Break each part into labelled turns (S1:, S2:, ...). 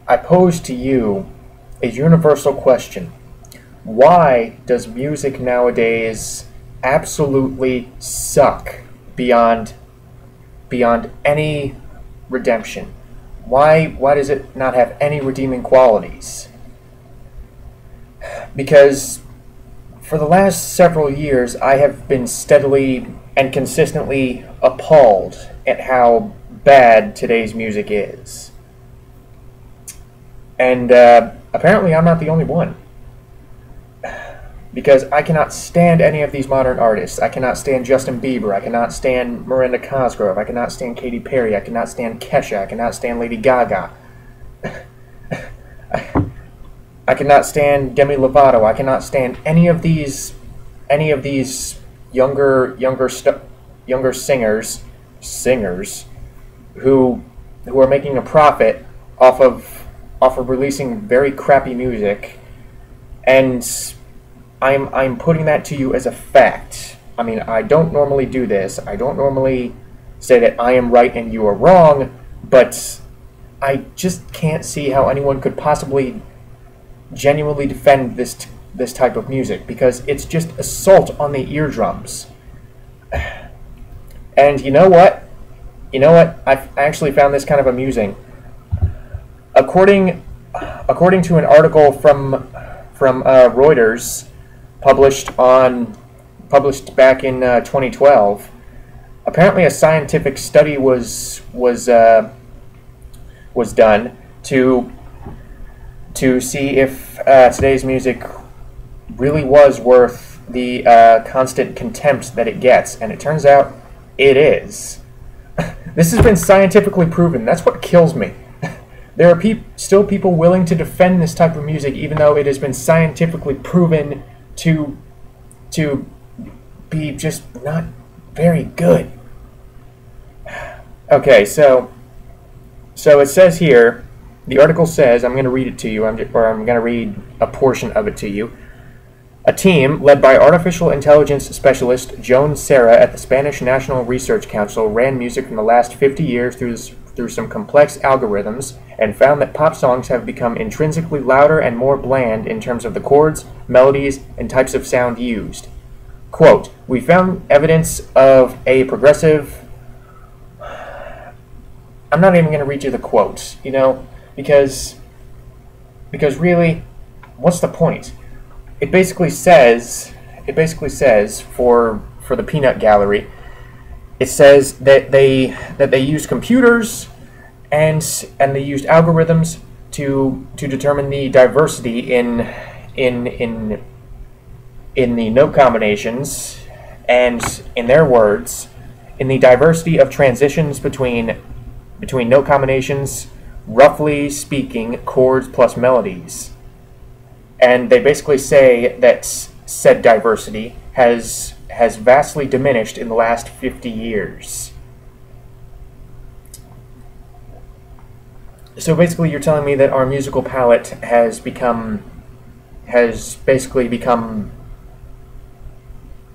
S1: I pose to you a universal question. Why does music nowadays absolutely suck beyond any redemption? Why does it not have any redeeming qualities? Because for the last several years, I have been steadily and consistently appalled at how bad today's music is. And apparently I'm not the only one. Because I cannot stand any of these modern artists. I cannot stand Justin Bieber. I cannot stand Miranda Cosgrove. I cannot stand Katy Perry. I cannot stand Kesha. I cannot stand Lady Gaga. I cannot stand Demi Lovato. I cannot stand any of these younger singers who are making a profit off of releasing very crappy music. And I'm putting that to you as a fact. I mean, I don't normally do this. I don't normally say that I am right and you are wrong, but I just can't see how anyone could possibly genuinely defend this type of music, because it's just assault on the eardrums. And you know what? I actually found this kind of amusing. According to an article from Reuters, published back in 2012, apparently a scientific study was done to see if today's music really was worth the constant contempt that it gets, and it turns out it is. This has been scientifically proven. That's what kills me. There are still people willing to defend this type of music, even though it has been scientifically proven to be just not very good. Okay, so it says here, the article says, I'm going to read it to you, I'm going to read a portion of it to you. A team led by artificial intelligence specialist Joan Serra at the Spanish National Research Council ran music from the last 50 years through some complex algorithms and found that pop songs have become intrinsically louder and more bland in terms of the chords, melodies, and types of sound used. Quote, "We found evidence of a progressive..." I'm not even going to read you the quote, because really, what's the point? It basically says for the peanut gallery, it says that they used computers and they used algorithms to determine the diversity in the note combinations, and in their words, in the diversity of transitions between note combinations, roughly speaking, chords plus melodies. And they basically say that said diversity has vastly diminished in the last 50 years. So basically you're telling me that our musical palette has basically gotten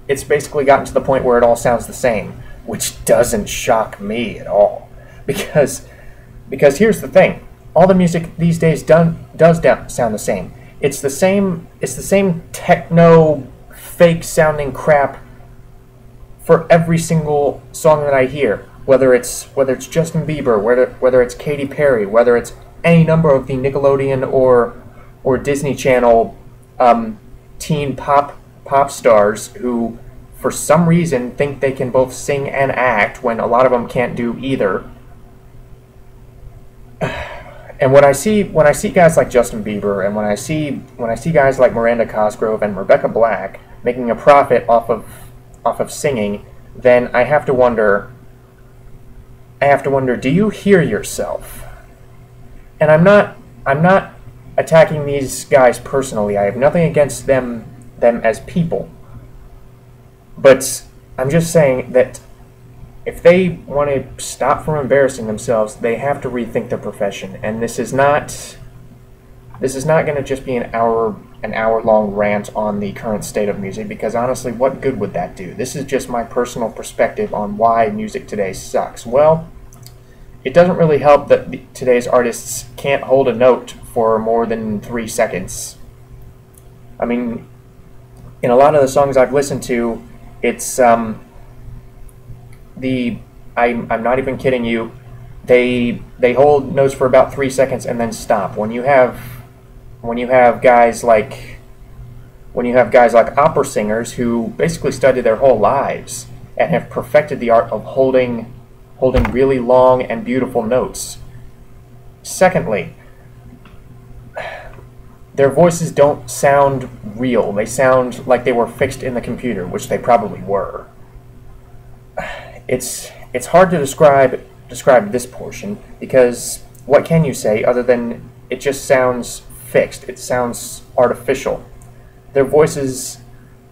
S1: to the point where it all sounds the same, which doesn't shock me at all. Because here's the thing, all the music these days does sound the same. It's the same techno fake sounding crap for every single song that I hear. Whether it's Justin Bieber, whether it's Katy Perry, whether it's any number of the Nickelodeon or Disney Channel teen pop stars who for some reason think they can both sing and act when a lot of them can't do either. And when I see guys like Justin Bieber, and when I see guys like Miranda Cosgrove and Rebecca Black making a profit off of singing, then I have to wonder, do you hear yourself? And I'm not attacking these guys personally. I have nothing against them as people. But I'm just saying that if they want to stop from embarrassing themselves, they have to rethink their profession. And this is not going to just be an hour-long rant on the current state of music, because honestly, what good would that do? This is just my personal perspective on why music today sucks. Well, it doesn't really help that today's artists can't hold a note for more than 3 seconds. I mean, in a lot of the songs I've listened to, it's I'm not even kidding you. They hold notes for about 3 seconds and then stop. When you have guys like opera singers who basically study their whole lives and have perfected the art of holding really long and beautiful notes. Secondly, their voices don't sound real. They sound like they were fixed in the computer, which they probably were. It's hard to describe this portion, because what can you say other than it just sounds fixed? It sounds artificial. Their voices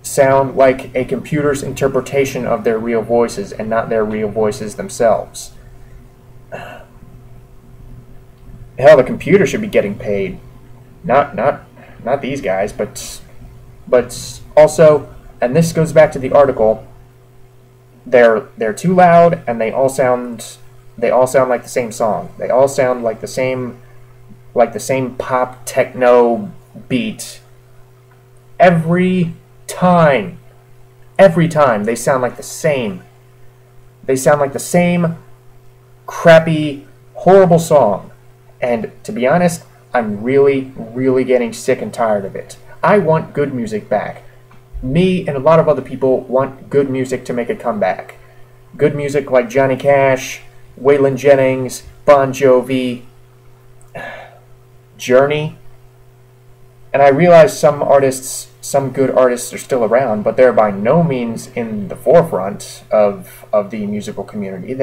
S1: sound like a computer's interpretation of their real voices and not their real voices themselves. Hell, the computer should be getting paid. Not these guys, but also, and this goes back to the article, they're too loud and they all sound like the same song. They all sound like the same pop techno beat. Every time they sound like the same. They sound like the same crappy, horrible song. And to be honest, I'm really, really getting sick and tired of it. I want good music back. Me and a lot of other people want good music to make a comeback. Good music like Johnny Cash, Waylon Jennings, Bon Jovi, Journey. And I realize some good artists are still around, but they're by no means in the forefront of the musical community.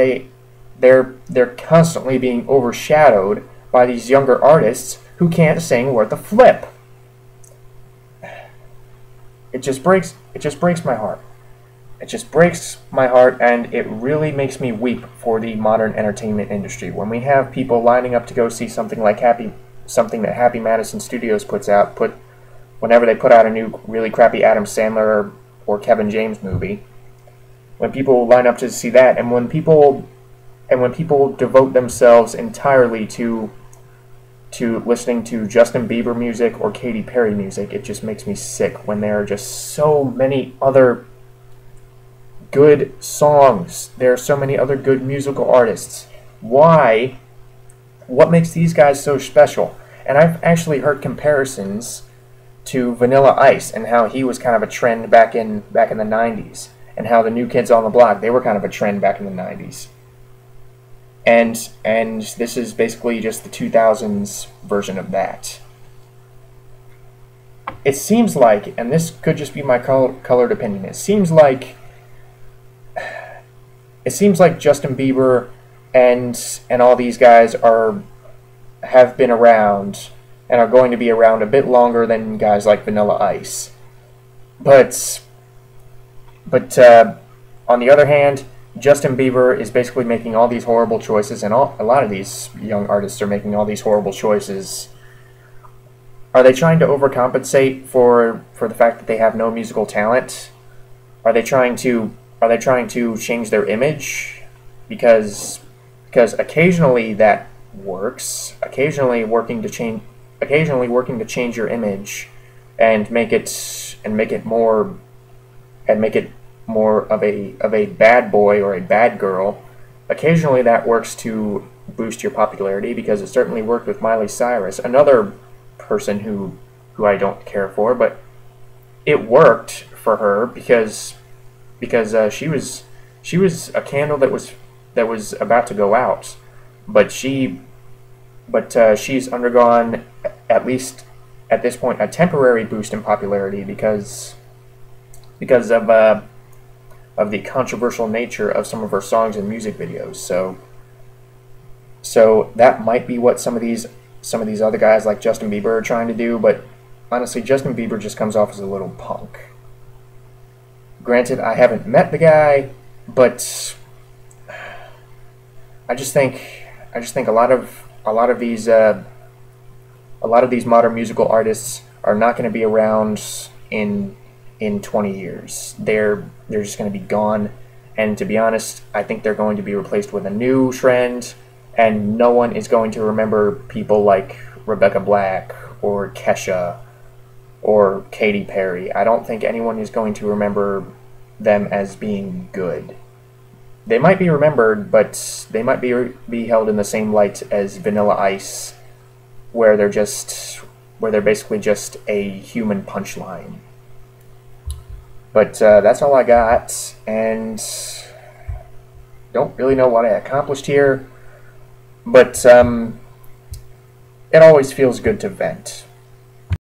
S1: They're constantly being overshadowed by these younger artists who can't sing worth a flip. It just breaks my heart. It just breaks my heart, and it really makes me weep for the modern entertainment industry. When we have people lining up to go see something that Happy Madison Studios puts out, whenever they put out a new really crappy Adam Sandler or Kevin James movie, when people line up to see that, and when people devote themselves entirely to listening to Justin Bieber music or Katy Perry music, it just makes me sick when there are just so many other good songs. There are so many other good musical artists. Why? What makes these guys so special? And I've actually heard comparisons to Vanilla Ice and how he was kind of a trend back in the 90s, and how the New Kids on the Block, they were kind of a trend back in the 90s. And this is basically just the 2000s version of that. It seems like, and this could just be my colored opinion, it seems like Justin Bieber and all these guys have been around and are going to be around a bit longer than guys like Vanilla Ice. But on the other hand, Justin Bieber is basically making all these horrible choices, and a lot of these young artists are making all these horrible choices. Are they trying to overcompensate for the fact that they have no musical talent? Are they trying to change their image? Because occasionally that works. Occasionally working to change your image and make it more of a bad boy or a bad girl. Occasionally that works to boost your popularity, because it certainly worked with Miley Cyrus, another person who I don't care for, but it worked for her because she was a candle that was about to go out, but she's undergone, at least at this point, a temporary boost in popularity because of the controversial nature of some of her songs and music videos. So that might be what some of these other guys like Justin Bieber are trying to do, but honestly, Justin Bieber just comes off as a little punk. Granted, I haven't met the guy, but I just think a lot of these modern musical artists are not going to be around in 20 years. They're just going to be gone, and to be honest, I think they're going to be replaced with a new trend, and no one is going to remember people like Rebecca Black or Kesha or Katy Perry. I don't think anyone is going to remember them as being good. They might be remembered, but they might be held in the same light as Vanilla Ice, where they're basically just a human punchline. But that's all I got, and don't really know what I accomplished here, but it always feels good to vent.